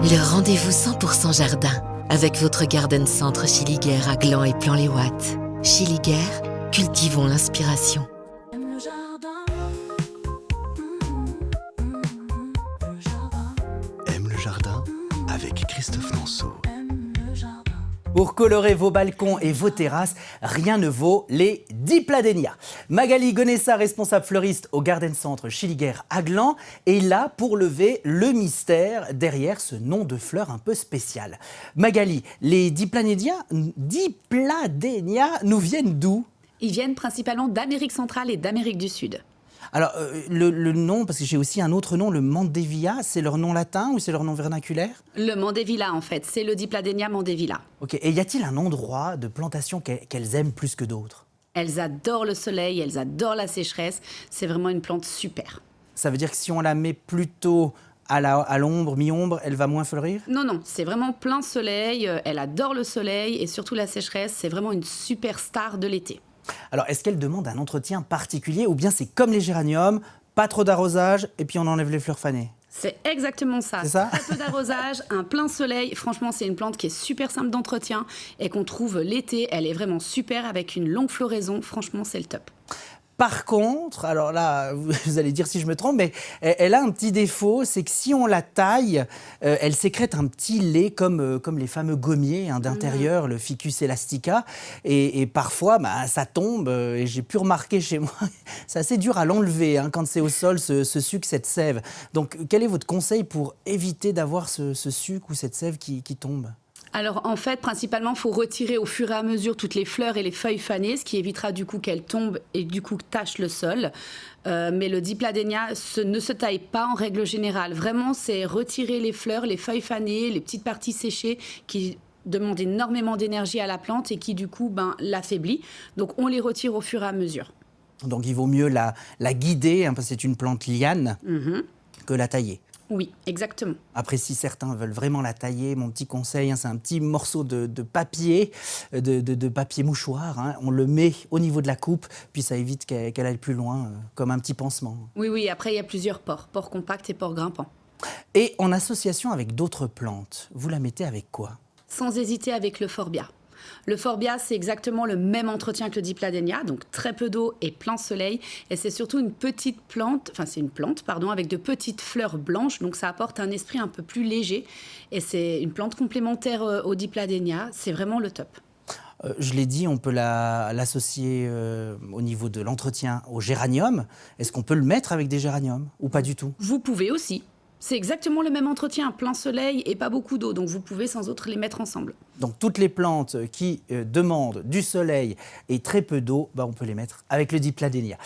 Le rendez-vous 100% jardin avec votre Garden Centre Schilliger à Gland et Plan-les-Ouates. Schilliger, cultivons l'inspiration. Aime le jardin avec Christophe Nanceau. Pour colorer vos balcons et vos terrasses, rien ne vaut les Dipladénias. Magali Gonessa, responsable fleuriste au Garden Centre Schilliger à Gland, est là pour lever le mystère derrière ce nom de fleur un peu spécial. Magali, les Dipladénias nous viennent d'où ? Ils viennent principalement d'Amérique centrale et d'Amérique du Sud. Alors, le nom, parce que j'ai aussi un autre nom, le Mandevilla, c'est leur nom latin ou c'est leur nom vernaculaire ? Le Mandevilla, en fait, c'est le Dipladénia Mandevilla. Ok, et y a-t-il un endroit de plantation qu'elles aiment plus que d'autres ? Elles adorent le soleil, elles adorent la sécheresse. C'est vraiment une plante super. Ça veut dire que si on la met plutôt à l'ombre, mi-ombre, elle va moins fleurir ? Non, c'est vraiment plein soleil. Elle adore le soleil et surtout la sécheresse. C'est vraiment une superstar de l'été. Alors, est-ce qu'elle demande un entretien particulier ou bien c'est comme les géraniums, pas trop d'arrosage et puis on enlève les fleurs fanées ? C'est exactement ça. C'est ça ? Très peu d'arrosage, un plein soleil. Franchement, c'est une plante qui est super simple d'entretien et qu'on trouve l'été. Elle est vraiment super avec une longue floraison. Franchement, c'est le top. Par contre, alors là, vous allez dire si je me trompe, mais elle a un petit défaut, c'est que si on la taille, elle sécrète un petit lait comme les fameux gommiers d'intérieur, le Ficus elastica, et parfois ça tombe, et j'ai pu remarquer chez moi, c'est assez dur à l'enlever quand c'est au sol, ce suc, cette sève. Donc quel est votre conseil pour éviter d'avoir ce suc ou cette sève qui tombe ? Alors en fait, principalement, il faut retirer au fur et à mesure toutes les fleurs et les feuilles fanées, ce qui évitera du coup qu'elles tombent et du coup tachent le sol. Mais le Dipladénia ne se taille pas en règle générale. Vraiment, c'est retirer les fleurs, les feuilles fanées, les petites parties séchées qui demandent énormément d'énergie à la plante et qui du coup l'affaiblit. Donc on les retire au fur et à mesure. Donc il vaut mieux la guider, parce que c'est une plante liane, que la tailler. Oui, exactement. Après, si certains veulent vraiment la tailler, mon petit conseil, c'est un petit morceau de papier, de papier mouchoir. On le met au niveau de la coupe, puis ça évite qu'elle aille plus loin, comme un petit pansement. Oui, après il y a plusieurs pores compact et pores grimpant. Et en association avec d'autres plantes, vous la mettez avec quoi ? Sans hésiter avec le Forbia. Le Forbia, c'est exactement le même entretien que le Dipladénia, donc très peu d'eau et plein soleil. Et c'est surtout une plante avec de petites fleurs blanches, donc ça apporte un esprit un peu plus léger. Et c'est une plante complémentaire au Dipladénia, c'est vraiment le top. Je l'ai dit, on peut l'associer au niveau de l'entretien au géranium. Est-ce qu'on peut le mettre avec des géraniums ou pas du tout ? Vous pouvez aussi. C'est exactement le même entretien, plein soleil et pas beaucoup d'eau, donc vous pouvez sans autre les mettre ensemble. Donc toutes les plantes qui demandent du soleil et très peu d'eau, on peut les mettre avec le Dipladénia.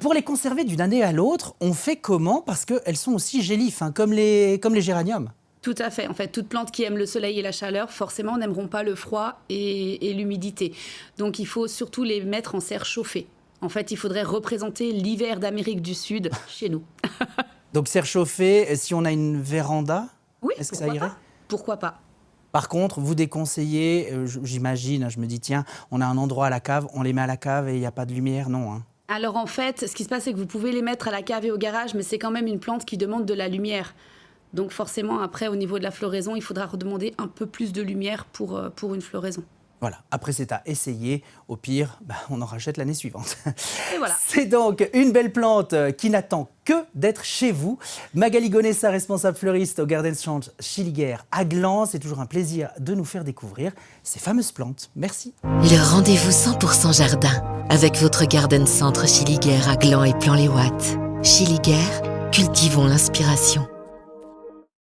Pour les conserver d'une année à l'autre, on fait comment ? Parce qu'elles sont aussi gélifs, comme les géraniums. Tout à fait. En fait, toute plante qui aime le soleil et la chaleur, forcément, n'aimeront pas le froid et l'humidité. Donc il faut surtout les mettre en serre chauffée. En fait, il faudrait représenter l'hiver d'Amérique du Sud chez nous. Donc serre chauffée, si on a une véranda, oui, est-ce que ça irait ? Pourquoi pas ? Par contre, vous déconseillez, j'imagine, je me dis tiens, on a un endroit à la cave, on les met à la cave et il n'y a pas de lumière, non Alors en fait, ce qui se passe, c'est que vous pouvez les mettre à la cave et au garage, mais c'est quand même une plante qui demande de la lumière. Donc forcément, après, au niveau de la floraison, il faudra redemander un peu plus de lumière pour une floraison. Voilà, après c'est à essayer, au pire, on en rachète l'année suivante. Et voilà. C'est donc une belle plante qui n'attend que d'être chez vous. Magali Gonessa, responsable fleuriste au Garden Centre Schilliger à Gland, c'est toujours un plaisir de nous faire découvrir ces fameuses plantes. Merci. Le rendez-vous 100% jardin avec votre Garden Centre Schilliger à Gland et Plan-les-Ouates. Schilliger, cultivons l'inspiration.